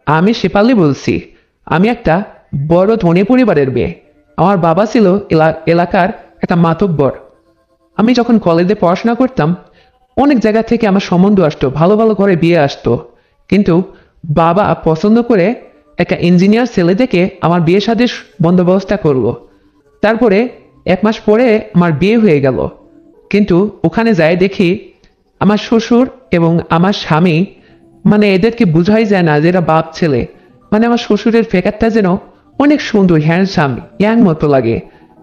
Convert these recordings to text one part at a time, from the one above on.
আমি শেফালি বলছি। আমি একটা বড় ধনী পরিবারের মেয়ে। আমার বাবা ছিল এলাকার একটা মাতব্বর। আমি যখন কলেজে পড়াশোনা করতাম, অনেক জায়গা থেকে আমার সম্বন্ধ আসতো, ভালো ভালো করে বিয়ে আসতো। কিন্তু বাবা পছন্দ করে একটা ইঞ্জিনিয়ার ছেলে দেখে আমার বিয়ে শাদীর বন্দোবস্ত করলো। তারপরে 1 মাস পরে আমার বিয়ে হয়ে গেল। কিন্তু ওখানে যাই দেখি আমার শ্বশুর এবং আমার স্বামী, মানে এদেরকে বোঝাই যায় না যে এরা বাপ ছেলে। মানে আমার শ্বশুরের ফেকারটা যেন অনেক সুন্দর, হ্যান্ডসাম, ইয়াং মতো লাগে।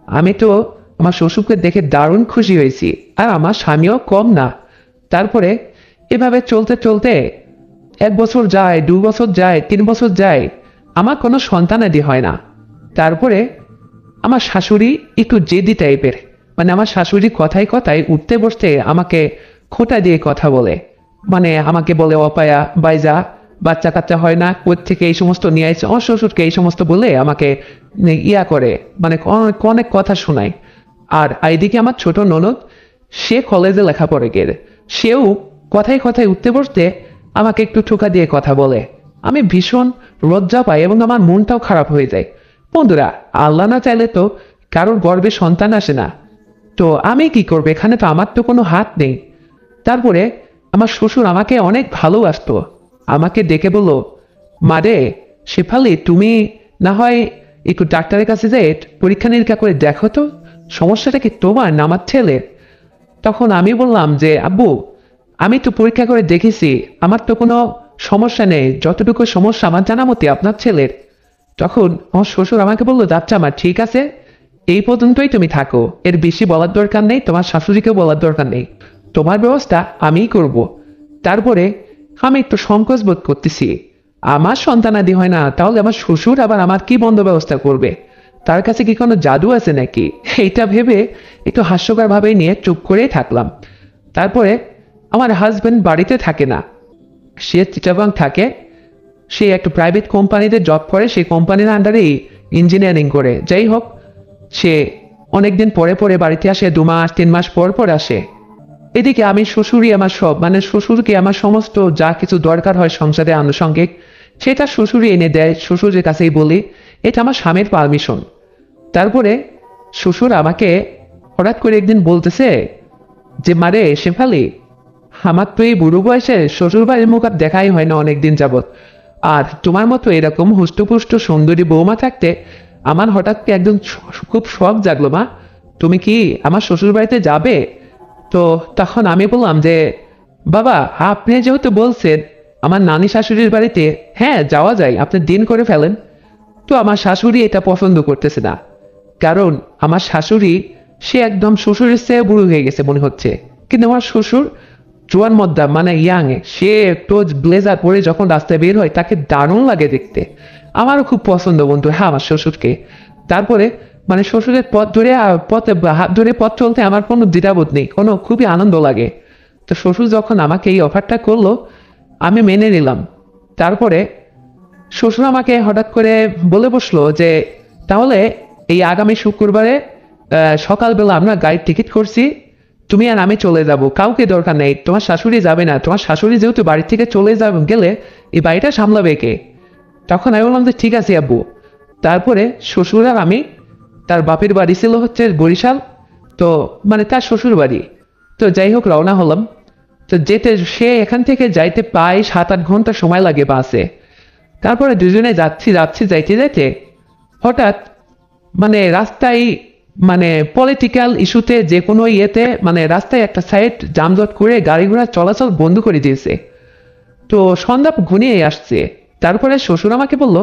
আমি তো আমার শ্বশুরকে দেখে দারুণ খুশি হয়েছি, আর আমার স্বামীও কম না। তারপরে এভাবে চলতে চলতে 1 বছর যায়, 2 বছর যায়, 3 বছর যায়, আমার কোনো সন্তানাদি হয় না। তারপরে আমার শাশুড়ি একটু জেদি টাইপের। মানে আমার শাশুড়ি কথায় কথায় উঠতে বসতে আমাকে খোঁটা দিয়ে কথা বলে। মানে আমাকে বলে, অপায়া বাইজা, বাচ্চা কাচ্চা হয় না, ওর থেকে এই সমস্ত নিয়ে আসছে। আমার শ্বশুরকে এই সমস্ত বলে আমাকে ইয়া করে, মানে অনেক অনেক কথা শোনায়। আর এইদিকে আমার ছোট ননদ, সে কলেজে লেখাপড়ে গেলে, সেও কথায় কথায় উঠতে বসতে আমাকে একটু ঠোকা দিয়ে কথা বলে। আমি ভীষণ লজ্জা পাই এবং আমার মনটাও খারাপ হয়ে যায়। বন্ধুরা, আল্লাহ না চাইলে তো কারোর গর্ভে সন্তান আসে না। তো আমি কি করবো, এখানে তো আমার তো কোনো হাত নেই। তারপরে আমার শ্বশুর আমাকে অনেক ভালোবাসতো। আমাকে ডেকে বলল, মারে শেফালি, তুমি না হয় একটু ডাক্তারের কাছে যেয়ে পরীক্ষা নিরীক্ষা করে দেখো তো, সমস্যাটা কি তোমার না আমার ছেলের। তখন আমি বললাম যে, আব্বু, আমি তো পরীক্ষা করে দেখেছি, আমার তো কোনো সমস্যা নেই, যতটুকু সমস্যা আমার জানা মতে আপনার ছেলের। তখন আমার শ্বশুর আমাকে বললো, আচ্ছা আমার ঠিক আছে, এই পর্যন্তই তুমি থাকো, এর বেশি বলার দরকার নেই, তোমার শাশুড়িকেও বলার দরকার নেই, তোমার ব্যবস্থা আমিই করব। তারপরে আমি একটু সংকোচ বোধ করতেছি, আমার সন্তানাদি হয় না, তাহলে আমার শ্বশুর আবার আমার কি বন্ধ ব্যবস্থা করবে, তার কাছে কি কোনো জাদু আছে নাকি, এইটা ভেবে একটু হাস্যকর ভাবে নিয়ে চুপ করেই থাকলাম। তারপরে আমার হাজবেন্ড বাড়িতে থাকে না, সে চিটাগাং থাকে। সে একটা প্রাইভেট কোম্পানিতে জব করে, সেই কোম্পানির আন্ডারেই ইঞ্জিনিয়ারিং করে। যাই হোক, সে অনেকদিন পরে পরে বাড়িতে আসে, 2 মাস 3 মাস পর পর আসে। এদিকে আমি শ্বশুরই আমার সব, মানে শ্বশুরকে আমার সমস্ত যা কিছু দরকার হয় সংসারে আনুষঙ্গিক, সেটা শ্বশুরই এনে দেয়, শ্বশুরের কাছেই বলি এটা আমার স্বামীর পারমিশন। তারপরে শ্বশুর আমাকে হঠাৎ করে একদিন বলতেছে যে, মারে শেফালি, আমার তো এই বুড়ো বয়সে শ্বশুর বাড়ির মুখ আর দেখাই হয় না অনেকদিন যাবত, আর তোমার মতো এরকম হুষ্টপুষ্ট সুন্দরী বৌমা থাকতে আমার হঠাৎ একদম খুব শখ জাগলো। মা, তুমি কি আমার শ্বশুর বাড়িতে যাবে? তো তখন আমি বললাম যে, বাবা, আপনি যেহেতু বলছেন আমার নানি শাশুড়ির বাড়িতে, হ্যাঁ যাওয়া যায়, আপনি দিন করে ফেলেন। তো আমার শাশুড়ি এটা পছন্দ করতেছে না, কারণ আমার শাশুড়ি, সে একদম শ্বশুরের চেয়ে বুড়ো হয়ে গেছে মনে হচ্ছে। কিন্তু আমার শ্বশুর জোয়ান মদ্দা, মানে ইয়াং, সে একটু ব্লেজার পরে যখন রাস্তায় বের হয় তাকে দারুণ লাগে দেখতে। আমারও খুব পছন্দ বন্ধু, হ্যাঁ, আমার শ্বশুরকে। তারপরে মানে শ্বশুরের পথ ধরে পথে হাত ধরে পথ চলতে আমার কোনো দ্বিধাবোধ নেই, কোনো খুবই আনন্দ লাগে। তো শ্বশুর যখন আমাকে এই অফারটা করলো, আমি মেনে নিলাম। তারপরে শ্বশুর আমাকে হঠাৎ করে বলে বসলো যে, তাহলে এই আগামী শুক্রবারে সকালবেলা আমরা গাড়ির টিকিট করছি, তুমি আর আমি চলে যাব, কাউকে দরকার নেই, তোমার শাশুড়ি যাবে না, তোমার শাশুড়ি যেহেতু বাড়ি থেকে চলে যাবে গেলে এই বাড়িটা সামলাবে কে। তখন আমি বললাম যে, ঠিক আছে আব্বু। তারপরে শ্বশুর আর আমি, তার বাপের বাড়ি ছিল হচ্ছে বরিশাল, তো মানে তার শ্বশুর বাড়ি। তো যাই হোক, রওনা হলাম। তো যেতে, সে এখান থেকে যাইতে প্রায় 7-8 ঘন্টা সময় লাগে বাসে। তারপরে দুজনে যাচ্ছি যাচ্ছি যাইতে যাইতে হঠাৎ মানে রাস্তায়, মানে পলিটিক্যাল ইস্যুতে যে কোনো ইয়েতে, মানে রাস্তায় একটা সাইড যানজট করে গাড়ি ঘোড়া চলাচল বন্ধ করে দিয়েছে। তো সন্ধ্যা ঘনিয়ে আসছে। তারপরে শ্বশুর আমাকে বলল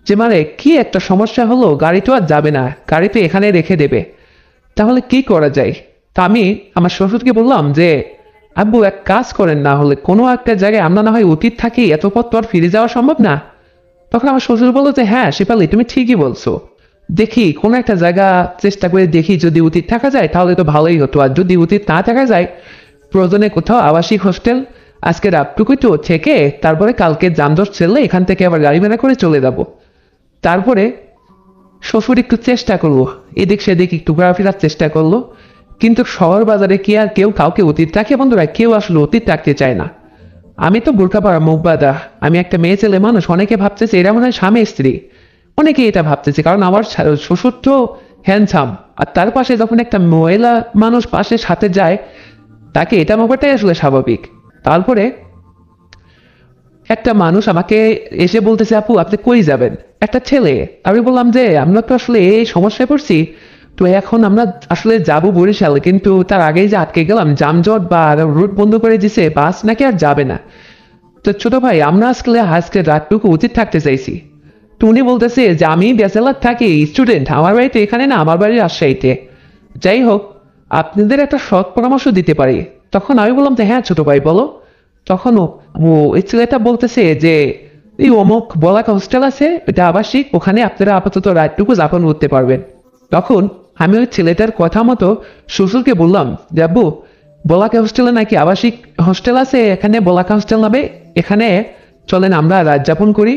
যে, মানে কি একটা সমস্যা হলো, গাড়ি তো আর যাবে না, গাড়ি তো এখানে রেখে দেবে, তাহলে কি করা যায়। তা আমি আমার শ্বশুরকে বললাম যে, আব্বু এক কাজ করেন, না হলে কোনো একটা জায়গায় আমরা না হয় অতীত থাকি, এত পথ তো আর ফিরে যাওয়া সম্ভব না। তখন আমার শ্বশুর বললো যে, হ্যাঁ শেফালি, তুমি ঠিকই বলছো, দেখি কোনো একটা জায়গা চেষ্টা করে দেখি, যদি অতীত থাকা যায় তাহলে তো ভালোই হতো, আর যদি অতীত না থাকা যায় প্রয়োজনে কোথাও আবাসিক হোস্টেল আজকে রাতটুকুই তো থেকে, তারপরে কালকে যানজট ছেড়লে এখান থেকে আবার গাড়ি ভাড়া করে চলে যাব। তারপরে শ্বশুর একটু চেষ্টা করলো, এদিক সেদিক একটু ঘোরাফেরার চেষ্টা করলো, কিন্তু শহর বাজারে কি আর কেউ কাউকে অতীত রাখে বন্ধুরা, কেউ আসলে অতীত রাখতে চায় না। আমি তো বোরকা পরা মুখ বাঁধা, আমি একটা মেয়ে ছেলে মানুষ, অনেকে ভাবতেছে এরা মনে হয় স্বামী স্ত্রী, অনেকে এটা ভাবতেছে, কারণ আমার শ্বশুর তো হ্যান্ডসাম, আর তার পাশে যখন একটা মহিলা মানুষ পাশে সাথে যায় তাকে এটা ভাবাটাই আসলে স্বাভাবিক। তারপরে একটা মানুষ আমাকে এসে বলতেছে, আপু আপনি কই যাবেন, একটা ছেলে। আমি বললাম যে আমরা তো আসলে এই সমস্যায় পড়ছি, তো এখন আমরা আসলে যাবো বরিশাল, কিন্তু তার আগেই যে আটকে গেলাম, যানজট বা রুট বন্ধ করে দিছে, বাস নাকি আর যাবে না। তো ছোট ভাই আমরা আজকে রাতটুকু উচিত থাকতে চাইছি। তো উনি বলতেছে যে আমি ব্যাচেলার থাকি, স্টুডেন্ট, আমার বাড়িতে এখানে না, আমার বাড়ি রাজশাহীতে, যাই হোক আপনাদের একটা সৎ পরামর্শ দিতে পারি। তখন আমি বললাম যে হ্যাঁ ছোট ভাই বলো। তখন ও এই ছেলেটা বলতেছে যে এই অমুক বলাকা হোস্টেল আছে, এটা আবাসিক, ওখানে আপনারা আপাতত রাতটুকু যাপন করতে পারবেন। তখন আমি ওই ছেলেটার কথা মতো শ্বশুরকে বললাম যে আব্বু বলাকা হোস্টেলে নাকি আবাসিক হোস্টেল আছে, এখানে বলাকা হোস্টেল নামে, এখানে চলেন আমরা রাত যাপন করি,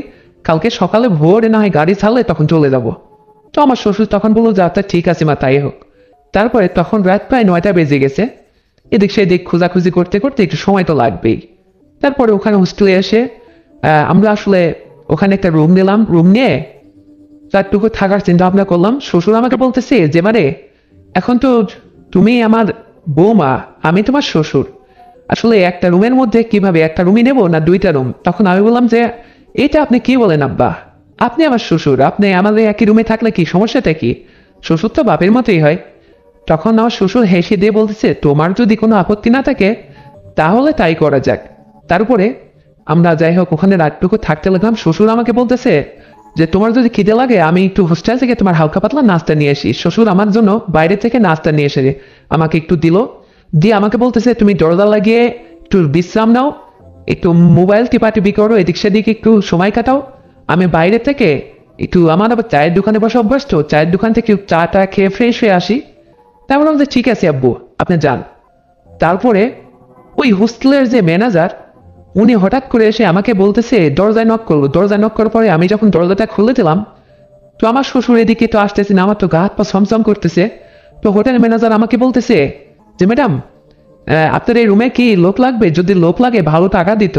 কালকে সকালে ভোরে না হয় গাড়ি ছাড়লে তখন চলে যাব। তো আমার শ্বশুর তখন বললো যে আচ্ছা ঠিক আছে মা তাই হোক। তারপরে তখন রাত প্রায় 9টা বেজে গেছে, এদিক সেদিক খোঁজাখুঁজি করতে করতে একটু সময় তো লাগবেই। তারপরে ওখানে হোস্টেলে এসে আমরা আসলে ওখানে একটা রুম নিলাম, রুম নিয়ে রাতটুকু থাকার চিন্তা ভাবনা করলাম। শ্বশুর আমাকে বলতেছে যে মানে এখন তো তুমি আমার বৌমা, আমি তোমার শ্বশুর, আসলে একটা রুমের মধ্যে কিভাবে একটা রুমই নেবো না দুইটা রুম। তখন আমি বললাম যে এটা আপনি কি বলেন আব্বা, আপনি আমার শ্বশুর, আপনি আমাদের একই রুমে থাকলে কি সমস্যাটা কি, শ্বশুর তো বাপের মতোই হয়। তখন আমার শ্বশুর হেসে দিয়ে বলতেছে তোমার যদি কোনো আপত্তি না থাকে তাহলে তাই করা যাক। তারপরে আমরা যাই হোক ওখানে রাতটুকু থাকতে লাগলাম। শ্বশুর আমাকে বলতেছে যে তোমার যদি খিদে লাগে আমি একটু হোস্টেল থেকে তোমার হালকা পাতলা নাস্তা নিয়ে আসি। শ্বশুর আমার জন্য বাইরে থেকে নাস্তা নিয়ে এসে আমাকে একটু দিল, দিয়ে আমাকে বলতেছে তুমি দরজা লাগিয়ে একটু বিশ্রাম নাও, একটু মোবাইল টিপাটিপি করো, এদিক সেদিক একটু সময় কাটাও, আমি বাইরে থেকে একটু আমার আবার চায়ের দোকানে বসে অভ্যাস, তো চায়ের দোকান থেকে চা টা খেয়ে ফ্রেশ হয়ে আসি। তাই বললাম যে ঠিক আছে আব্বু আপনি যান। তারপরে ওই হোস্টেলের যে ম্যানেজার উনি হঠাৎ করে এসে আমাকে বলতেছে দরজায় নক করলো। দরজায় নক করার পরে আমি যখন দরজাটা খুলে দিলাম, তো আমার শ্বশুর এদিকে তো আসতেছে না, আমার তো গা হাত পা ছমছম করতেছে। তো হোটেল ম্যানেজার আমাকে বলতেছে যে ম্যাডাম আপনার এই রুমে কি লোক লাগবে, যদি লোক লাগে ভালো টাকা দিত।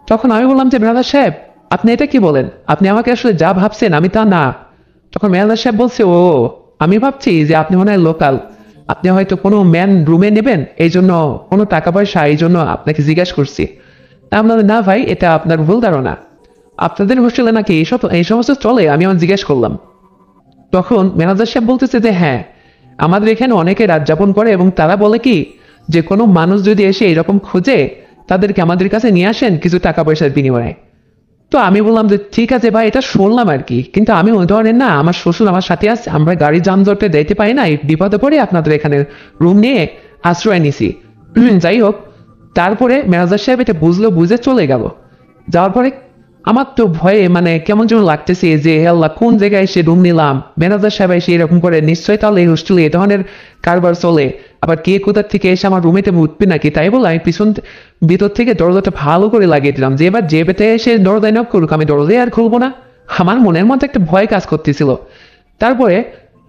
তখন আমি বললাম যে ম্যানেজার সাহেব আপনি এটা কি বলেন, আপনি আমাকে আসলে যা ভাবছেন আমি তা না। তখন ম্যানেজার সাহেব বলছে ও আমি ভাবছি যে আপনি মনে হয় লোকাল, আপনি হয়তো কোনো ম্যান রুমে নেবেন, এই জন্য কোনো টাকা পয়সা, এই জন্য আপনাকে জিজ্ঞাসা করছি। আমরা না ভাই এটা আপনার ভুল ধারণা, আপনাদের হোস্টেলে নাকি এই সমস্ত চলে, আমি আমার জিজ্ঞেস করলাম। তখন ম্যানেজার সাহেব বলতেছে যে হ্যাঁ আমাদের এখানে অনেকে রাত যাপন করে, এবং তারা বলে কি যে কোনো মানুষ যদি এসে এরকম খোঁজে তাদেরকে আমাদের কাছে নিয়ে আসেন কিছু টাকা পয়সার বিনিময়ে। তো আমি বললাম যে ঠিক আছে ভাই এটা শুনলাম আর কি, কিন্তু আমি ওই ধরনের না, আমার শ্বশুর আমার সাথে আছে, আমরা গাড়ি যানজটে দিতে পারি না, এই বিপদে পড়ে আপনাদের এখানে রুম নিয়ে আশ্রয় নিছি। যাই হোক তারপরে ম্যানেজার সাহেব এটা বুঝলো, বুঝে চলে গেল। যাওয়ার পরে আমার তো ভয়ে মানে কেমন যেন লাগতেছে যে আল্লাহ কোন জায়গায় এসে রুম নিলাম, ম্যানেজার সাহেব এসে এরকম করে, নিশ্চয়ই তাহলে এই হোস্টেলে এ ধরনের কারবার চলে, আবার কে কোথার থেকে এসে আমার রুমেতে উঠবে নাকি। তাই বলে আমি ভিতর থেকে দরজাটা ভালো করে লাগিয়ে দিলাম যে এবার যে বেতে এসে দরজায় নক করুক আমি দরজায় আর খুলবো না। আমার মনের মধ্যে একটা ভয় কাজ করতেছিল। তারপরে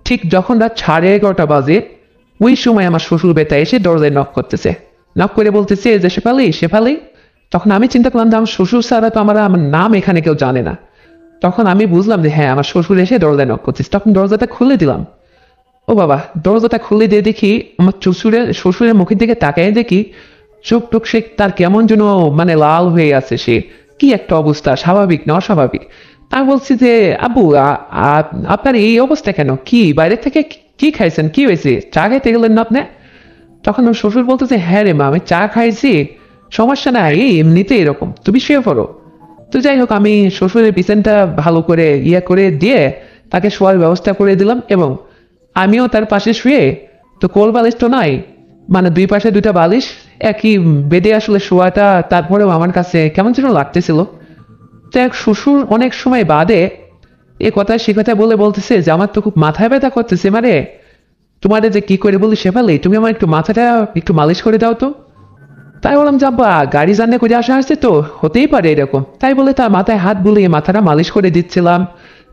ঠিক যখন রাত 11:30 বাজে ওই সময় আমার শ্বশুর বেটা এসে দরজায় নক করতেছে, নক করে বলতেছে যে শেফালি শেফালি। তখন আমি চিন্তা করলাম যে আমার শ্বশুর ছাড়া তো আমার নাম এখানে কেউ জানে না। তখন আমি বুঝলাম যে হ্যাঁ আমার শ্বশুর এসে দরজায় নক করতেছে। তখন দরজাটা খুলে দিলাম। ও বাবা, দরজাটা খুলে দিয়ে দেখি আমার শ্বশুরের মুখের দিকে তাকায় দেখি চোখ টোক সে তার কেমন যেন মানে লাল হয়ে আছে, সে কি একটা অবস্থা, স্বাভাবিক না অস্বাভাবিক। আমি বলছি যে আব্বু আপনার এই অবস্থা কেন, কি বাইরে থেকে কি খাইছেন, কি হয়েছে, চা খাইতে গেলেন না আপনি? তখন আমার শ্বশুর বলতেছে হ্যাঁ রে মা আমি চা খাইছি, সমস্যা নাই, এমনিতে এরকম, তুমি শুয়ে পড়ো। তো যাই হোক আমি শ্বশুরের বিছানটা ভালো করে করে দিয়ে তাকে শোয়ার ব্যবস্থা করে দিলাম, এবং আমিও তার পাশে শুয়ে, তো কোল বালিশ তো নাই, মানে দুই পাশে দুইটা বালিশ একই বেডে আসলে শোয়াটা তারপরেও আমার কাছে কেমন যেন লাগতেছিল। তো এক শ্বশুর অনেক সময় বাদে এ কথা সে কথা বলে বলতেছে যে আমার তো খুব মাথায় ব্যথা করতেছে, মানে তোমার যে কি করে বলি শেফালি তুমি আমার একটু মাথাটা একটু মালিশ করে দাও তো। তাই বললাম যাব্বা গাড়ি জানে করে আসা আসছে তো হতেই পারে এরকম। তাই বলে তার মাথায় হাত বুলিয়ে মাথাটা মালিশ করে দিচ্ছিলাম,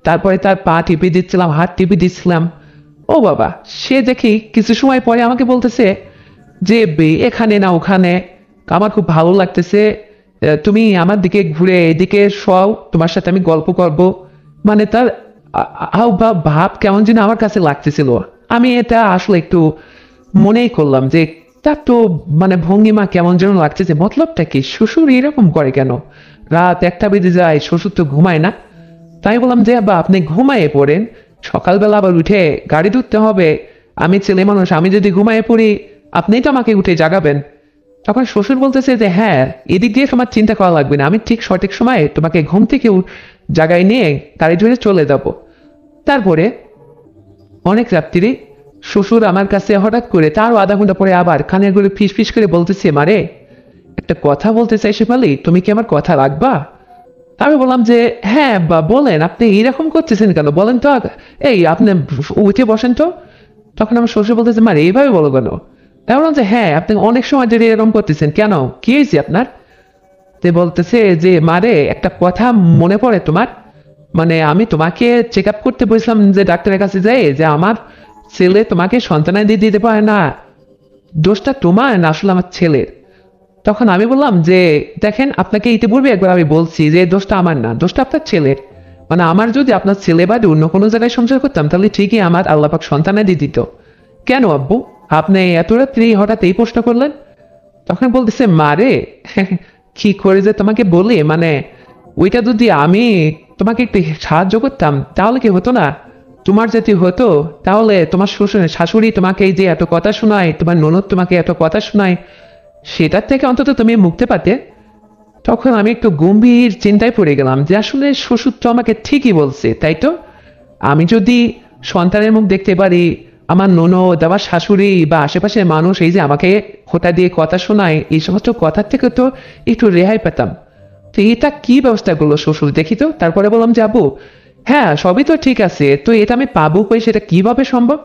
তারপরে তার পা টিপে দিচ্ছিলাম, হাত টিপে দিচ্ছিলাম। ও বাবা, সে দেখি কিছু সময় পরে আমাকে বলতেছে যে এখানে না ওখানে, আমার খুব ভালো লাগতেছে, তুমি আমার দিকে ঘুরে এদিকে শোও, তোমার সাথে আমি গল্প করব। মানে তার ভাব কেমন যেন আমার কাছে লাগতেছিল। আমি এটা আসলে একটু মনেই করলাম যে তার তো মানে ভঙ্গিমা কেমন যেন লাগতেছে, মতলবটা কি, শ্বশুর এরকম করে কেন? রাত 1টা বেজে যায়, শ্বশুর তো ঘুমায় না। তাই বললাম যে আব্বা আপনি ঘুমায়ে পড়েন, সকালবেলা আবার উঠে গাড়ি ধরতে হবে, আমি ছেলে মানুষ, আমি যদি ঘুমায়ে পড়ি আপনিই তো আমাকে উঠে জাগাবেন। তখন শ্বশুর বলতেছে যে হ্যাঁ, এদিক দিয়ে তোমার চিন্তা করা লাগবে না, আমি ঠিক সঠিক সময়ে তোমাকে ঘুম থেকে জায়গায় নিয়ে গাড়ি ধরে চলে যাব। তারপরে অনেক রাত্রি শ্বশুর আমার কাছে হঠাৎ করে তারও আধা ঘন্টা পরে আবার কানের করে ফিস ফিস করে বলতেছে, মারে একটা কথা বলতে চাই শেফালি, তুমি কি আমার কথা রাখবা? আমি বললাম যে হ্যাঁ বা বলেন, আপনি এরকম করতেছেন কেন বলেন তো, এই আপনি উঠে বসেন তো। তখন আমার শ্বশুর বলতেছে, মারে এইভাবে বলো কেন? তাই বললাম যে হ্যাঁ, আপনি অনেক সময় ধরে এরকম করতেছেন, কেন কি হয়েছে আপনার? তে বলতেছে যে মারে একটা কথা মনে পড়ে তোমার, মানে আমি তোমাকে চেক আপ করতে বলছিলাম যে ডাক্তারের কাছে যাই, যে আমার ছেলে তোমাকে সন্তানাদি দিতে পারে না, দোষটা তোমার না আসলে আমার ছেলের। তখন আমি বললাম যে দেখেন, আপনাকে ইতিপূর্বে একবার আমি বলছি যে দোষটা আমার না, দোষটা আপনার ছেলের। মানে আমার যদি আপনার ছেলে বাদে অন্য কোনো জায়গায় সংসার করতাম তাহলে ঠিকই আমার আল্লাপাক সন্তানাদি দিত। কেন আব্বু আপনি এত রাত্রি হঠাৎ এই প্রশ্ন করলেন? তখন বলতেছে মারে কি করে যে তোমাকে বলি, মানে ওইটা যদি আমি তোমাকে একটু সাহায্য করতাম তাহলে কি হতো না? তোমার যদি হতো তাহলে তোমার শ্বশুর শাশুড়ি তোমাকে এই যে এত কথা শোনায়, তোমার ননদ তোমাকে এত কথা শোনায়, সেটার থেকে অন্তত তুমি মুক্তি পাতে। তখন আমি একটু গম্ভীর চিন্তায় পড়ে গেলাম যে আসলে শ্বশুর তো আমাকে ঠিকই বলছে, তাই তো? আমি যদি সন্তানের মুখ দেখতে পারি, আমার ননদ আমার শাশুড়ি বা আশেপাশের মানুষ এই যে আমাকে খোটা দিয়ে কথা শোনায়, এই সমস্ত কথার থেকে তো একটু রেহাই পেতাম। তো এটা কি ব্যবস্থা করলো শ্বশুর দেখি তো। তারপরে বললাম যে আবু হ্যাঁ সবই তো ঠিক আছে, তো এটা আমি পাবো কই, সেটা কিভাবে সম্ভব?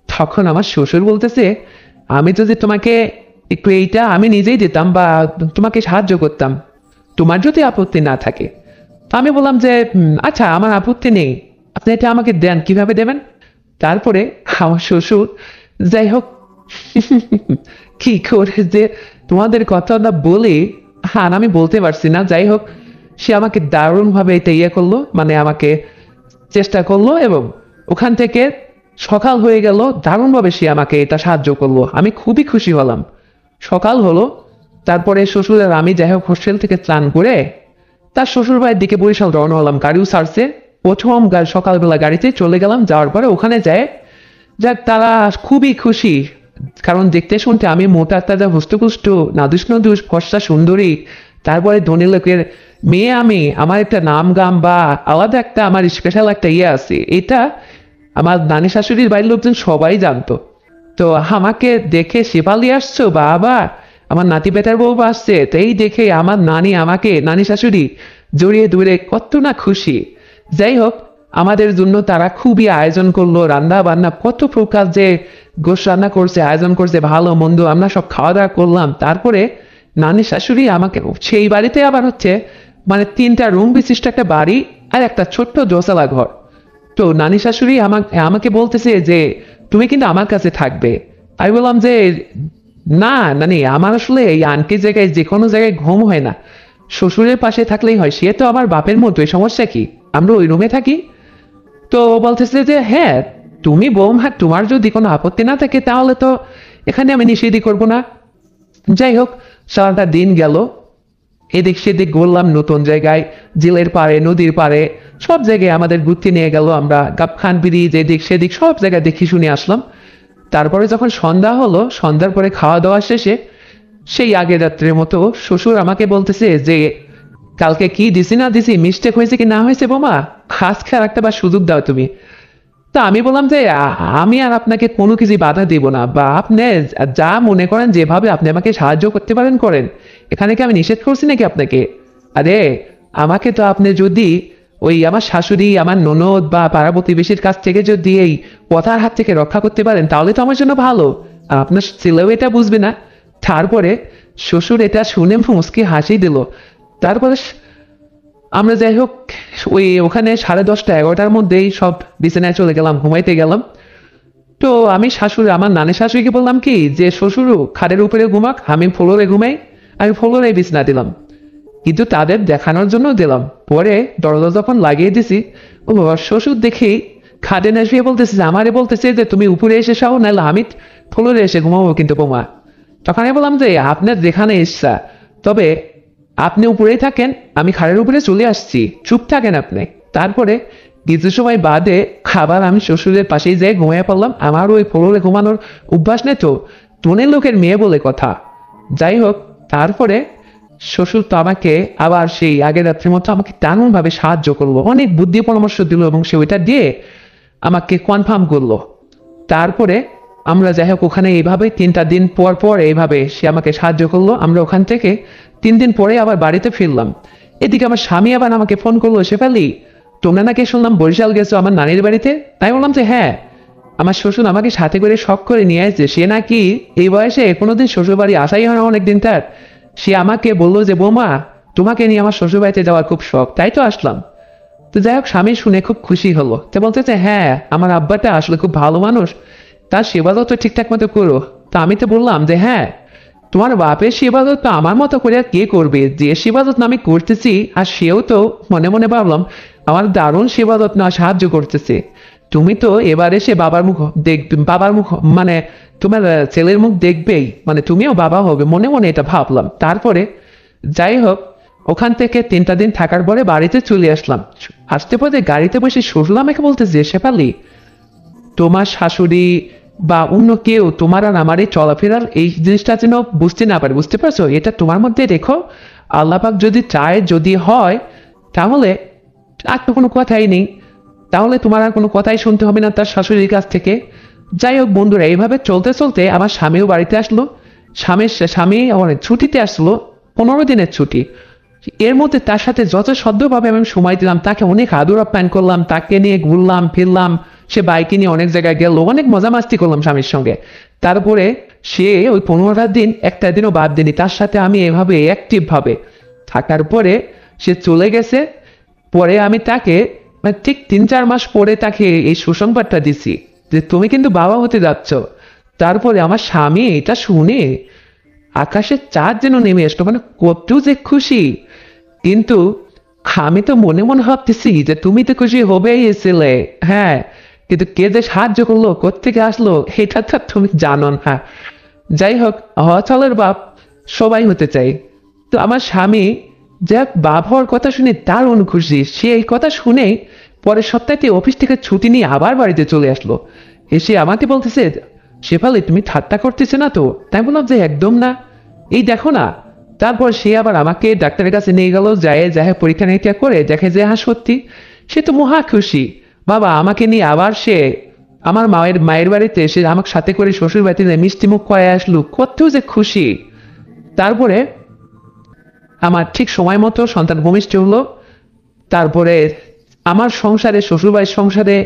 তখন আমার শ্বশুর বলতেছে, আমি যদি তোমাকে একটু এইটা আমি নিজেই দিতাম বা তোমাকে সাহায্য করতাম, তোমার যদি আপত্তি না থাকে। তো আমি বললাম যে আচ্ছা আমার আপত্তি নেই, আপনি এটা আমাকে দেন, কিভাবে দেবেন? তারপরে আমার শ্বশুর, যাই হোক কি করে যে তোমাদের কথা না বলে, হ্যাঁ আমি বলতে পারছি না, যাই হোক সে আমাকে দারুণ ভাবে এটা ইয়ে করলো, মানে আমাকে চেষ্টা করলো এবং ওখান থেকে সকাল হয়ে গেল, দারুণভাবে সে আমাকে এটা সাহায্য করলো, আমি খুবই খুশি হলাম। সকাল হলো, তারপরে শ্বশুর আর আমি যাই হোক হোস্টেল থেকে স্নান করে তার শ্বশুর বাড়ির দিকে বরিশাল রওনা হলাম, গাড়িও ছাড়ছে। প্রথম সকালবেলা গাড়িতে চলে গেলাম, যাওয়ার পরে ওখানে যায় যাক তারা খুবই খুশি, কারণ দেখতে শুনতে আমি মোটা তাজা হুষ্টপুষ্ট নাদুস নদুস ফর্সা সুন্দরী, তারপরে ধনী লোকের মেয়ে, আমি আমার একটা নাম গাম বা আলাদা একটা আমার স্পেশাল একটা ইয়ে আছে, এটা আমার নানি শাশুড়ির বাড়ির লোকজন সবাই জানতো। তো আমাকে দেখে শেফালি আসছো বা আবার আমার নাতি বেটার বউ আসছে, তো এই দেখে আমার নানি আমাকে নানি শাশুড়ি জড়িয়ে দূরে কত না খুশি। যাই হোক আমাদের জন্য তারা খুবই আয়োজন করলো, রান্না বান্না কত প্রকার যে গোশ রান্না করছে, আয়োজন করছে, ভালো মন্দ আমরা সব খাওয়া দাওয়া করলাম। তারপরে নানি শাশুড়ি আমাকে সেই বাড়িতে আবার হচ্ছে মানে 3টা রুম বিশিষ্ট একটা বাড়ি আর একটা ছোট্ট দোতলা ঘর। তো নানি শাশুড়ি আমাকে আমাকে বলতেছে যে তুমি কিন্তু আমার কাছে থাকবে। আমি বললাম যে না নানি, আমার আসলে এই আন্টির জায়গায় যে কোনো জায়গায় ঘুম হয় না, শ্বশুরের পাশে থাকলেই হয়, সে তো আমার বাপের মতো, এই সমস্যা কি, আমরা ওই রুমে থাকি। তো ও বলতেছে যে হ্যাঁ তুমি বৌমা, তোমার যদি কোনো আপত্তি না থাকে তাহলে তো এখানে আমি নিষেধই করবো না। যাই হোক সারাটা দিন গেল, এদিক সেদিক ঘুরলাম, নতুন জায়গায় জেলের পাড়ে নদীর পাড়ে সব জায়গায় আমাদের ঘুরতে নিয়ে গেল, আমরা গাবখান ব্রিজ এদিক সেদিক সব জায়গায় দেখি শুনে আসলাম। তারপরে যখন সন্ধ্যা হলো, সন্ধ্যার পরে খাওয়া দাওয়া শেষে সেই আগের রাত্রের মতো শ্বশুর আমাকে বলতেছে যে কালকে কি দিছি না দিছি, মিস্টেক হয়েছে কি না হয়েছে বোমা, আজকে আর একটা বার সুযোগ দাও তুমি। তা আমি বললাম যে আমি আর আপনাকে কোনো কিছু বাধা দিব না, বা আপনি যা মনে করেন যেভাবে আপনি আমাকে সাহায্য করতে পারেন করেন, এখানে কি আমি নিষেধ করছি নাকি আপনাকে? আরে আমাকে তো আপনি যদি ওই আমার শাশুড়ি আমার ননদ বা পাড়া প্রতিবেশীর কাছ থেকে যদি এই কথার হাত থেকে রক্ষা করতে পারেন তাহলে তো আমার জন্য ভালো, আর আপনার ছেলেও এটা বুঝবে না। তারপরে শ্বশুর এটা শুনে মুচকি হাসি দিল। তারপরে আমরা যাই হোক ওই ওখানে 10:30 11টার মধ্যেই সব বিছানায় চলে গেলাম, ঘুমাইতে গেলাম। তো আমি শাশুড়ি আমার নানি শাশুড়িকে বললাম কি যে শ্বশুর খাটের উপরে ঘুমাক, আমি ফ্লোরে ঘুমাই, আমি ফ্লোরে বিছানা দিলাম। কিন্তু তাদের দেখানোর জন্য দিলাম। পরে দরজা যখন লাগিয়ে দিছি, ও বাবা, শ্বশুর দেখেই খাটে না শুয়ে বলতেছে যে আমারে বলতেছে যে তুমি উপরে এসে শাও, নাহলে আমি ফ্লোরে এসে ঘুমাবো কিন্তু বৌমা। তখন আমি বললাম যে আপনার যেখানে ইচ্ছা, তবে আপনি উপরেই থাকেন, আমি খাটের উপরে চলে আসছি, চুপ থাকেন আপনি। তারপরে কিছু সময় বাদে খাবার আমি শ্বশুরের পাশেই যেয়ে ঘুমিয়ে পড়লাম। আমার ওই ফ্লোরে ঘুমানোর অভ্যাস নেই তো, টনের লোকের মেয়ে বলে কথা। যাই হোক, তারপরে শ্বশুর তো আমাকে আবার সেই আগের রাত্রির মতো আমাকে তেমন ভাবে সাহায্য করলো, অনেক বুদ্ধি পরামর্শ দিল এবং সে ওইটা দিয়ে আমাকে কনফার্ম করলো। তারপরে আমরা যাই হোক ওখানে এইভাবে 3টা দিন পর পর এইভাবে সে আমাকে সাহায্য করলো। আমরা ওখান থেকে 3 দিন পরে আবার বাড়িতে ফিরলাম। এদিকে আমার স্বামী আবার আমাকে ফোন করলো, শেফালি তোমরা নাকি শুনলাম বরিশাল গেছো আমার নানির বাড়িতে। তাই বললাম যে হ্যাঁ, আমার শ্বশুর আমাকে সাথে করে শখ করে নিয়ে আসছে। সে নাকি এই বয়সে কোনোদিন শ্বশুর বাড়ি আসাই হয় না অনেকদিন তার। সে আমাকে বললো যে বৌমা, তোমাকে নিয়ে আমার শ্বশুর বাড়িতে যাওয়ার খুব শখ, তাই তো আসলাম। তো যাই হোক, স্বামী শুনে খুব খুশি হলো। তো বলতেছে হ্যাঁ, আমার আব্বাটা আসলে খুব ভালো মানুষ, তার সেবা তো ঠিকঠাক মতো করো। তা আমি তো বললাম যে হ্যাঁ, তোমার বাপের সেবাদত তো আমার মতো করে আর কে করবে, যে সেবাদত আমি করতেছি। আর সেও তো মনে মনে ভাবলাম আমার দারুণ সেবাদত না সাহায্য করতেছে। তুমি তো এবার এসে বাবার মুখ দেখবে, বাবার মুখ মানে তোমার ছেলের মুখ দেখবেই, মানে তুমিও বাবা হবে, মনে মনে এটা ভাবলাম। তারপরে যাই হোক, ওখান থেকে 3টা দিন থাকার পরে বাড়িতে চলে আসলাম। আসতে পথে গাড়িতে বসে শ্বশুর আমাকে বলতেছে, শেফালি তোমার শাশুড়ি বা অন্য কেউ তোমার আর আমার এই চলাফেরার এই জিনিসটা যেন বুঝতে না পারে, বুঝতে পারছো? এটা তোমার মধ্যে রেখো। আল্লাহ পাক যদি চায়, যদি হয়, তাহলে আর তো কোনো কথাই নেই, তাহলে তোমার আর কোনো কথাই শুনতে হবে না তার শাশুড়ির কাছ থেকে। যাই হোক বন্ধুরা, এইভাবে চলতে চলতে আমার স্বামীও বাড়িতে আসলো। স্বামী আমার ছুটিতে আসলো, 15 দিনের ছুটি। এর মধ্যে তার সাথে যত সদ্যভাবে আমি সময় দিলাম, তাকে অনেক আদর আপ্যায়ন করলাম, তাকে নিয়ে ঘুরলাম ফিরলাম, সে বাইকে নিয়ে অনেক জায়গায় গেল, অনেক মজা মাস্তি করলাম স্বামীর সঙ্গে। তারপরে সে ওই 15টা দিন একটা দিনও বাদ দিনি, তার সাথে আমি এভাবে অ্যাক্টিভ ভাবে থাকার পরে সে চলে গেছে। পরে আমি তাকে মানে ঠিক 3-4 মাস পরে তাকে এই সুসংবাদটা দিছি যে তুমি কিন্তু বাবা হতে যাচ্ছ। তারপরে আমার স্বামী এটা শুনে আকাশের চাঁদ যেন নেমে আসলো, মানে কত যে খুশি। কিন্তু আমি তো মনে মনে ভাবতেছি যে তুমি তো খুশি হবেই ছিলে, হ্যাঁ, কিন্তু কে যে সাহায্য করলো, কোত্থেকে আসলো, এটা তো তুমি জানো না। যাই হোক, হওয়াচলের বাপ সবাই হতে চাই। তো আমার স্বামী যাক বাপ হওয়ার কথা শুনে দারুণ খুশি। সে এই কথা শুনে পরের সপ্তাহে অফিস থেকে ছুটি নিয়ে আবার বাড়িতে চলে আসলো। এসে আমাকে বলতেছে, শেফালি তুমি ঠাট্টা করতেছে না তো? তাই বললাম যে একদম না, এই দেখো না। তারপর সে আবার আমাকে ডাক্তারের কাছে নিয়ে গেল, যায় পরীক্ষা নিরীক্ষা করে দেখে যে হ্যাঁ সত্যি। সে তো মহা খুশি। বাবা আমাকে নিয়ে আবার সে আমার মায়ের বাড়িতে এসে আমাকে সাথে করে শ্বশুর বাড়িতে মিষ্টি মুখ করে আসলো, কত যে খুশি। তারপরে আমার ঠিক সময় মতো সন্তান ভূমিষ্ঠ হলো। তারপরে আমার সংসারে, শ্বশুরবাড়ির সংসারে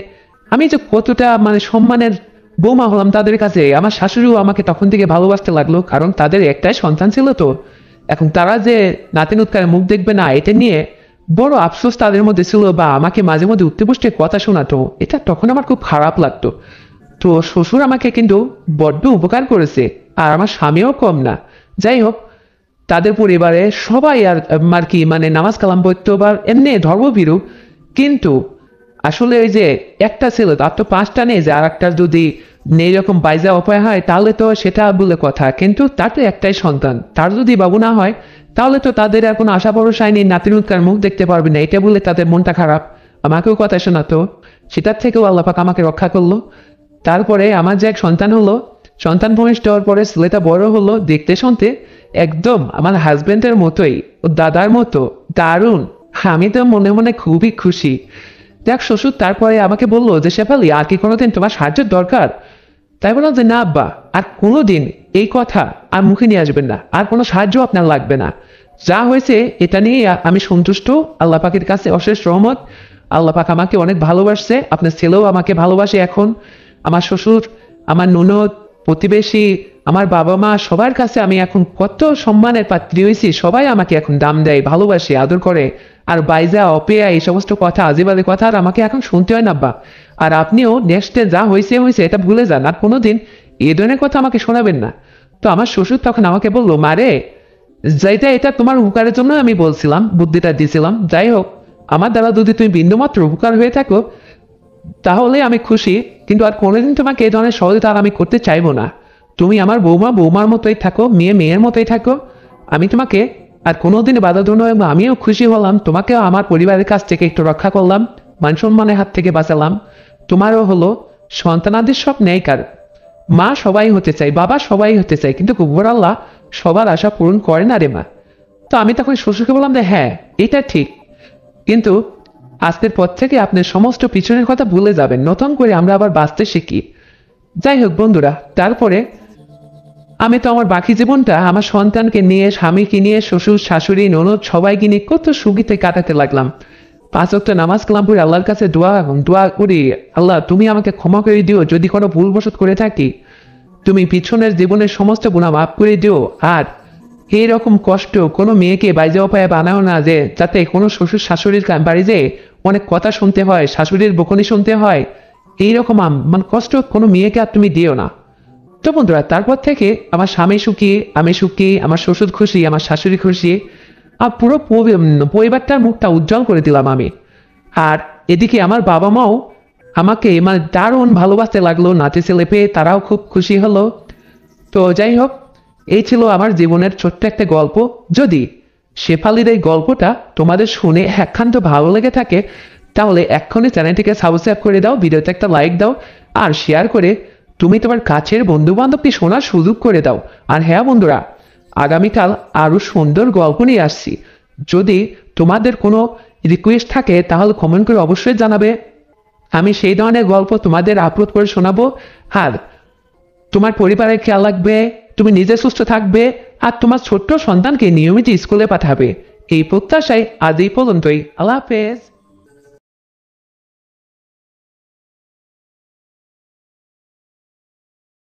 আমি যে কতটা মানে সম্মানের বৌমা হলাম তাদের কাছে। আমার শাশুড়িও আমাকে তখন থেকে ভালোবাসতে লাগলো, কারণ তাদের একটাই সন্তান ছিল তো। এখন তারা যে নাতি নুৎকারে মুখ দেখবে না, এটা নিয়ে বড় আফসোস তাদের মধ্যে ছিল, বা আমাকে মাঝে মধ্যে উঠতে বসতে কথা শোনাতো, এটা তখন আমার খুব খারাপ লাগতো। তো শ্বশুর আমাকে কিন্তু বড্ড উপকার করেছে, আর আমার স্বামীও কম না। যাই হোক, তাদের পরিবারে সবাই আর কি মানে নামাজ কালাম পড়তো বা এমনি ধর্মভীরু, কিন্তু আসলে ওই যে একটা ছিল, তার তো 5টা নেই, যে আর একটা যদি এইরকম বাইজা উপায় হয় তাহলে তো সেটা বলে কথা। কিন্তু তার তো একটাই সন্তান, তার যদি বাবু না হয় তাহলে তো তাদের আর কোনো আশা ভরসায় নেই, নাতিনুৎকার মুখ দেখতে পারবে না, এটা বলে তাদের মনটা খারাপ। আমাকেও কথা শোনাতো, সেটার থেকেও আল্লাহ পাক আমাকে রক্ষা করলো। তারপরে আমার যে এক সন্তান হলো, সন্তান ভূমিষ্ঠ হওয়ার পরে ছেলেটা বড় হলো, দেখতে শুনতে একদম আমার হাজবেন্ডের মতোই, ও দাদার মতো দারুণ। আমি তো মনে মনে খুবই খুশি। দেখ শ্বশুর তারপরে আমাকে বললো যে শেফালি আর কি কোনোদিন তোমার সাহায্যের দরকার? তাই বললাম যে না আব্বা, আর কোনোদিন এই কথা আর মুখে নিয়ে আসবেন না, আর কোনো সাহায্য আপনার লাগবে না। যা হয়েছে এটা নিয়ে আমি সন্তুষ্ট, আল্লাহ পাকের কাছে অশেষ রহমত। আল্লাহ পাক আমাকে অনেক ভালোবাসছে, আপনার ছেলেও আমাকে ভালোবাসে এখন। আমার শ্বশুর, আমার ননদ, প্রতিবেশী, আমার বাবা মা, সবার কাছে আমি এখন কত সম্মানের পাত্রী হয়েছি। সবাই আমাকে এখন দাম দেয়, ভালোবাসে, আদর করে। আর বাইজা অপেয়া এই সমস্ত কথা, আজেবাজে কথা আর আমাকে এখন শুনতে হয় না আব্বা। আর আপনিও নেক্সটে যা হয়েছে হয়েছে এটা ভুলে যান, আর কোনোদিন এ ধরনের কথা আমাকে শোনাবেন না। তো আমার শ্বশুর তখন আমাকে বললো, মারে যেটা এটা তোমার উপকারের জন্য আমি বলছিলাম, বুদ্ধিটা দিছিলাম। যাই হোক, আমার দ্বারা যদি তুমি বিন্দুমাত্র উপকার হয়ে থাকো তাহলে আমি খুশি, কিন্তু আর কোনোদিন তোমাকে এই ধরনের সহযোগিতা আর আমি করতে চাইবো না। তুমি আমার বৌমা বৌমার মতোই থাকো, মেয়ে মেয়ের মতোই থাকো। আমি তোমাকে আর কোনোদিন বাধা দেবো না, এবং আমিও খুশি হলাম, তোমাকেও আমার পরিবারের কাছ থেকে একটু রক্ষা করলাম, মান সম্মানের হাত থেকে বাঁচালাম। তোমারও হলো সন্তানাদের সব ন্যায়কার। মা সবাই হতে চাই, বাবা সবাই হতে চাই, কিন্তু কুকুর আল্লাহ সবার আশা পূরণ করে না রে মা। তো আমি তখন শ্বশুরকে বললাম যে হ্যাঁ, এটা ঠিক, কিন্তু আজকের পর থেকে আপনার সমস্ত পিছনের কথা ভুলে যাবেন, নতুন করে আমরা আবার বাঁচতে শিখি। যাই হোক বন্ধুরা, তারপরে আমি তো আমার বাকি জীবনটা আমার সন্তানকে নিয়ে, স্বামীকে নিয়ে, শ্বশুর শাশুড়ি ননদ সবাইকে নিয়ে কত সুখীতে কাটাতে লাগলাম। 5 ওয়াক্ত নামাজ কালাম পড়ে আল্লাহর কাছে দোয়া করি, আল্লাহ তুমি আমাকে ক্ষমা করে দিও যদি কোনো ভুলবশত করে থাকি, তুমি পিছনের জীবনের সমস্ত গুনাহ মাফ করে দিও। আর এইরকম কষ্ট কোনো মেয়েকে বাইরে উপায়ে বানাও না, যে যাতে কোনো শ্বশুর শাশুড়ির বাড়ি যেয়ে অনেক কথা শুনতে হয়, শাশুড়ির বকুনি শুনতে হয়, এইরকম মানে কষ্ট কোনো মেয়েকে আর তুমি দিও না। তো বন্ধুরা, তারপর থেকে আমার স্বামী সুখী, আমি সুখী, আমার শ্বশুর খুশি, আমার শাশুড়ি খুশি, আর পুরো পরিবারটার মুখটা উজ্জ্বল করে দিলাম আমি। আর এদিকে আমার বাবা মাও আমাকে মানে দারুণ ভালোবাসতে লাগলো, নাতি ছেলে পেয়ে তারাও খুব খুশি হলো। তো যাই হোক, এই ছিল আমার জীবনের ছোট্ট একটা গল্প। যদি শেফালির এই গল্পটা তোমাদের শুনে একখান্ত ভালো লেগে থাকে তাহলে এক্ষুনি চ্যানেলটিকে সাবস্ক্রাইব করে দাও, ভিডিওতে একটা লাইক দাও, আর শেয়ার করে তুমি তোমার কাছের বন্ধু বান্ধবকে শোনার সুযোগ করে দাও। আর হ্যাঁ বন্ধুরা, আগামীকাল আরো সুন্দর গল্প নিয়ে আসছি। যদি তোমাদের কোনো রিকোয়েস্ট থাকে তাহলে কমেন্ট করে অবশ্যই জানাবে, আমি সেই ধরনের গল্প তোমাদের আপলোড করে শোনাবো। আর তোমার পরিবারের খেয়াল রাখবে, তুমি নিজে সুস্থ থাকবে, আর তোমার ছোট্ট সন্তানকে নিয়মিত স্কুলে পাঠাবে। এই প্রত্যাশায় আজ এই পর্যন্তই। আল্লাহ হাফেজ।